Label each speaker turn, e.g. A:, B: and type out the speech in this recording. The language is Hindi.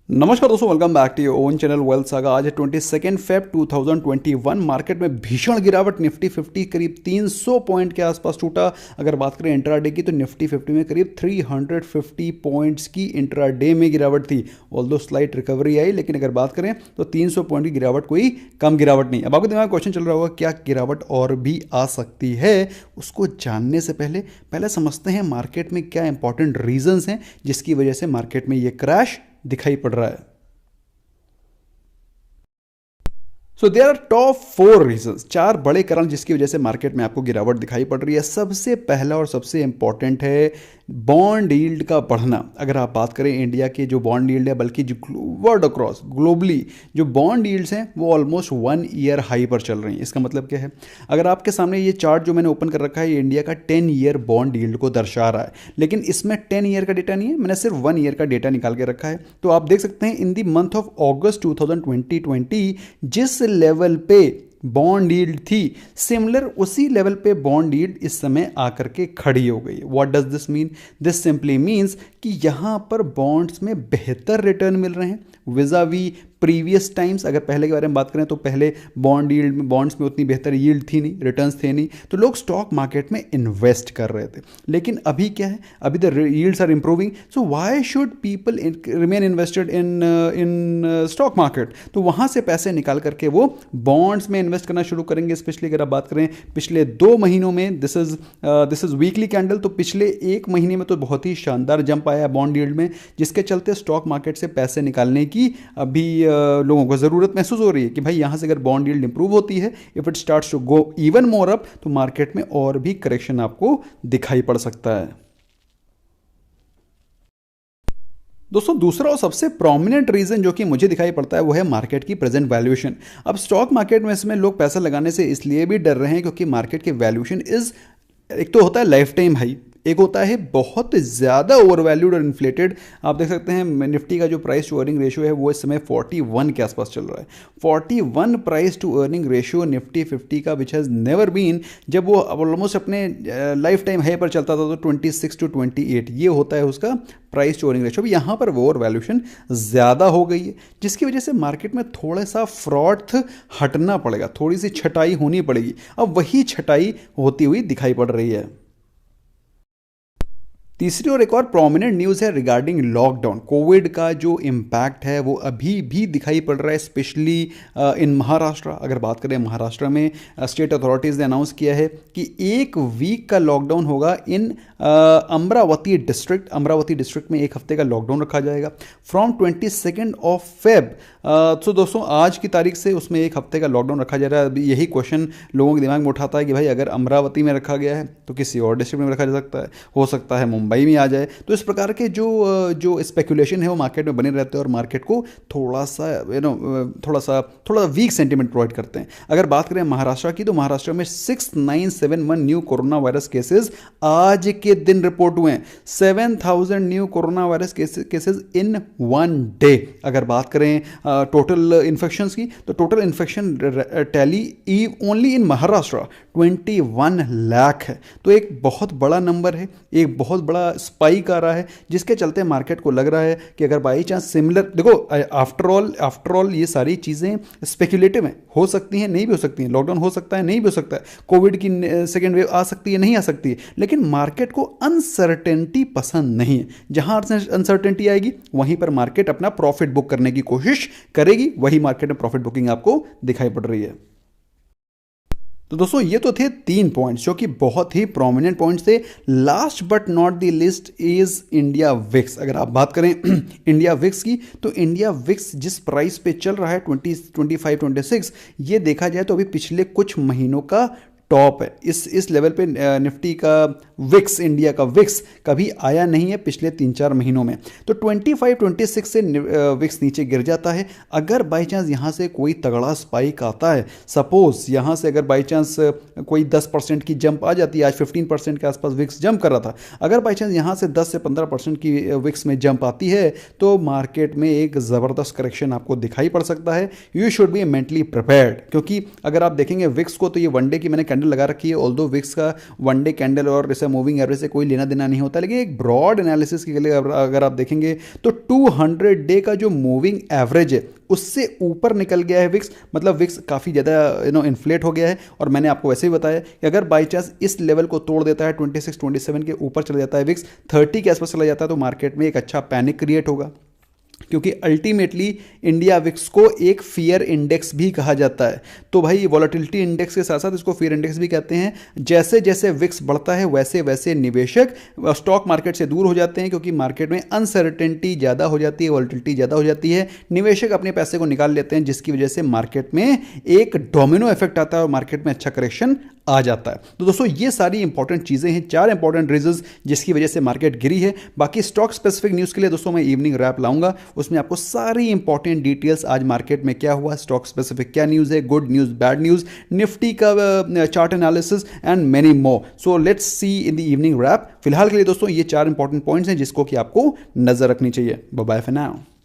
A: नमस्कार दोस्तों, welcome back to your own channel Wealth Saga. आज है 22 फेब 2021। मार्केट में भीषण गिरावट। निफ्टी 50 करीब 300 पॉइंट के आसपास टूटा। अगर बात करें इंट्राडे की तो निफ्टी 50 में करीब 350 पॉइंट्स की इंट्राडे में गिरावट थी। ऑल्दो स्लाइट रिकवरी आई, लेकिन अगर बात करें तो 300 पॉइंट की गिरावट कोई कम गिरावट नहीं। अब आपके दिमाग में क्वेश्चन चल रहा होगा, क्या गिरावट और भी आ सकती है? उसको जानने से पहले समझते हैं मार्केट में क्या इंपॉर्टेंट रीजंस हैं जिसकी वजह से मार्केट में ये क्रैश दिखाई पड़ रहा है। So there are top 4 reasons, 4 बड़े कारण जिसकी वजह से मार्केट में आपको गिरावट दिखाई पड़ रही है। सबसे पहला और सबसे इंपॉर्टेंट है बॉन्ड यील्ड का बढ़ना। अगर आप बात करें इंडिया के जो बॉन्ड यील्ड है, बल्कि जो वर्ल्ड अक्रॉस ग्लोबली जो बॉन्ड यील्ड्स हैं वो ऑलमोस्ट 1 ईयर हाई पर चल रही हैं। इसका मतलब क्या है? अगर आपके सामने ये चार्ट जो मैंने ओपन कर रखा है, ये इंडिया का 10 ईयर बॉन्ड यील्ड को दर्शा रहा है, लेकिन इसमें 10 ईयर का डेटा नहीं है, मैंने सिर्फ 1 ईयर का डेटा निकाल के रखा है। तो आप देख सकते हैं इन द मंथ ऑफ अगस्त 2020 जिस लेवल पे बॉन्ड यील्ड थी, सिमिलर उसी लेवल पे बॉन्ड यील्ड इस समय आकर के खड़ी हो गई। What does this mean? This simply means कि यहां पर बॉन्ड्स में बेहतर रिटर्न मिल रहे हैं विजावी प्रीवियस टाइम्स। अगर पहले के बारे में बात करें तो पहले बॉन्ड यील्ड में, बॉन्ड्स में उतनी बेहतर यील्ड थी नहीं, रिटर्न्स थे नहीं, तो लोग स्टॉक मार्केट में इन्वेस्ट कर रहे थे। लेकिन अभी क्या है? अभी the yields are improving, so why should people remain invested in stock market? तो वहां से पैसे निकाल करके वो बॉन्ड्स में इन्वेस्ट करना शुरू करेंगे। स्पेशली अगर आप बात करें पिछले 2 महीनों में, दिस इज वीकली कैंडल, तो पिछले 1 महीने में तो बहुत ही शानदार जंप आया बॉन्ड यील्ड में, जिसके चलते स्टॉक मार्केट से पैसे निकालने की अभी लोगों को ज़रूरत महसूस हो रही है कि भाई यहाँ से अगर बॉन्ड यील्ड इंप्रूव होती है, if it starts to go even more up, तो मार्केट में और भी करेक्शन आपको दिखाई पड़ सकता है। दोस्तों, दूसरा और सबसे प्रोमिनेंट रीजन जो कि मुझे दिखाई पड़ता है वो है मार्केट की प्रेजेंट वैल्यूएशन। अब स्टॉक मार्केट में इसमें लोग पैसा लगाने से इसलिए भी डर रहे हैं क्योंकि मार्केट की वैल्यूएशन इज, एक तो होता है लाइफ टाइम हाई, एक होता है बहुत ज़्यादा ओवर वैल्यूड और इन्फ्लेटेड। आप देख सकते हैं निफ्टी का जो प्राइस टू अर्निंग रेशियो है वो इस समय 41 के आसपास चल रहा है। 41 price to earning ratio Nifty 50 का, विच हैज़ नेवर बीन, जब वो ऑलमोस्ट अपने लाइफ टाइम हाई पर चलता था तो 26 to 28 ये होता है उसका प्राइस टू अर्निंग रेशियो। अब यहाँ पर ओवर वैल्यूएशन ज़्यादा हो गई है, जिसकी वजह से मार्केट में थोड़ा सा फ्रॉड हटना पड़ेगा, थोड़ी सी छटाई होनी पड़ेगी। अब वही छटाई होती हुई दिखाई पड़ रही है। तीसरी और एक और प्रोमिनेंट न्यूज़ है रिगार्डिंग लॉकडाउन। कोविड का जो इम्पैक्ट है वो अभी भी दिखाई पड़ रहा है, स्पेशली इन महाराष्ट्र। अगर बात करें महाराष्ट्र में स्टेट अथॉरिटीज़ ने अनाउंस किया है कि 1 वीक का लॉकडाउन होगा इन अमरावती डिस्ट्रिक्ट। अमरावती डिस्ट्रिक्ट में 1 हफ्ते का लॉकडाउन रखा जाएगा फ्रॉम 22 फेब। तो दोस्तों आज की तारीख से उसमें 1 हफ्ते का लॉकडाउन रखा जा रहा है। अभी यही क्वेश्चन लोगों के दिमाग में उठाता है कि भाई अगर अमरावती में रखा गया है तो किसी और डिस्ट्रिक्ट में रखा जा सकता है, हो सकता है मुंबई में आ जाए। तो इस प्रकार के जो स्पेकुलेशन है वो मार्केट में बने रहते हैं और मार्केट को थोड़ा सा थोड़ा वीक सेंटीमेंट प्रोवाइड करते हैं। अगर बात करें महाराष्ट्र की तो महाराष्ट्र में 6971 न्यू कोरोना वायरस केसेस आज के दिन रिपोर्ट हुए हैं। 7000 new corona virus cases in 1 day. अगर बात करें टोटल इन्फेक्शंस की तो total infection tally only in Maharashtra 21 lakh है। तो एक बहुत बड़ा नंबर है, एक बहुत बड़ा स्पाइक आ रहा है, जिसके चलते मार्केट को लग रहा है कि अगर बाई चांस सिमिलर, देखो आफ्टर ऑल ये सारी चीज़ें स्पेक्युलेटिव हैं, हो सकती हैं नहीं भी हो सकती हैं, लॉकडाउन हो सकता है नहीं भी हो सकता है, कोविड की सेकेंड वेव आ सकती है नहीं आ सकती है, लेकिन मार्केट को अनसर्टेनिटी पसंद नहीं है। जहां अनसर्टेनिटी आएगी वहीं पर मार्केट अपना प्रॉफिट बुक करने की कोशिश करेगी, वही मार्केट में प्रॉफिट बुकिंग आपको दिखाई पड़ रही है। तो दोस्तों ये तो थे 3 पॉइंट्स जो कि बहुत ही प्रोमिनेंट पॉइंट्स थे। Last but not the list is India VIX. अगर आप बात करें इंडिया विक्स की तो इंडिया विक्स जिस प्राइस पे चल रहा है 25-26, ये देखा जाए तो अभी पिछले कुछ महीनों का टॉप है। इस लेवल पे निफ्टी का विक्स, इंडिया का विक्स कभी आया नहीं है पिछले 3-4 महीनों में। तो 25-26 से विक्स नीचे गिर जाता है। अगर बाई चांस यहाँ से कोई तगड़ा स्पाइक आता है, सपोज यहाँ से अगर बाई चांस कोई 10% की जंप आ जाती है, आज 15% के आसपास विक्स जंप कर रहा था, अगर बाई चांस यहाँ से 10 से 15% की विक्स में जंप आती है तो मार्केट में एक ज़बरदस्त करेक्शन आपको दिखाई पड़ सकता है। You should be mentally prepared, क्योंकि अगर आप देखेंगे विक्स को तो ये 1 डे की मैंने कैंडल लगा रखी है, ऑल्दो विक्स का वन डे कैंडल और जैसे मूविंग एवरेज से कोई लेना देना नहीं होता, लेकिन एक ब्रॉड एनालिसिस के लिए अगर आप देखेंगे तो 200 डे का जो मूविंग एवरेज है उससे ऊपर निकल गया है विक्स, मतलब विक्स काफ़ी ज़्यादा इन्फ्लेट हो गया है। और मैंने आपको वैसे ही बताया कि अगर बाई चांस इस लेवल को तोड़ देता है 26 27 के ऊपर चला जाता है विक्स, 30 के आसपास चला जाता है, तो मार्केट में एक अच्छा पैनिक क्रिएट होगा, क्योंकि अल्टीमेटली इंडिया विक्स को एक फियर इंडेक्स भी कहा जाता है। तो भाई वॉलेटिलिटी इंडेक्स के साथ साथ इसको फियर इंडेक्स भी कहते हैं। जैसे जैसे विक्स बढ़ता है वैसे वैसे निवेशक स्टॉक मार्केट से दूर हो जाते हैं, क्योंकि मार्केट में अनसर्टेनिटी ज़्यादा हो जाती है, वॉलेटिलिटी ज़्यादा हो जाती है, निवेशक अपने पैसे को निकाल लेते हैं, जिसकी वजह से मार्केट में एक डोमिनो इफेक्ट आता है और मार्केट में अच्छा करेक्शन आ जाता है। तो दोस्तों ये सारी इंपॉर्टेंट चीज़ें हैं, 4 इंपॉर्टेंट रीजंस जिसकी वजह से मार्केट गिरी है। बाकी स्टॉक स्पेसिफिक न्यूज़ के लिए दोस्तों मैं इवनिंग रैप लाऊंगा, उसमें आपको सारी इंपॉर्टेंट डिटेल्स आज मार्केट में क्या हुआ, स्टॉक स्पेसिफिक क्या न्यूज़ है, good news, bad news, Nifty का chart analysis and many more. So let's see in the evening wrap. फिलहाल के लिए दोस्तों ये 4 इंपॉर्टेंट पॉइंट्स हैं जिसको कि आपको नजर रखनी चाहिए। Bye bye for now.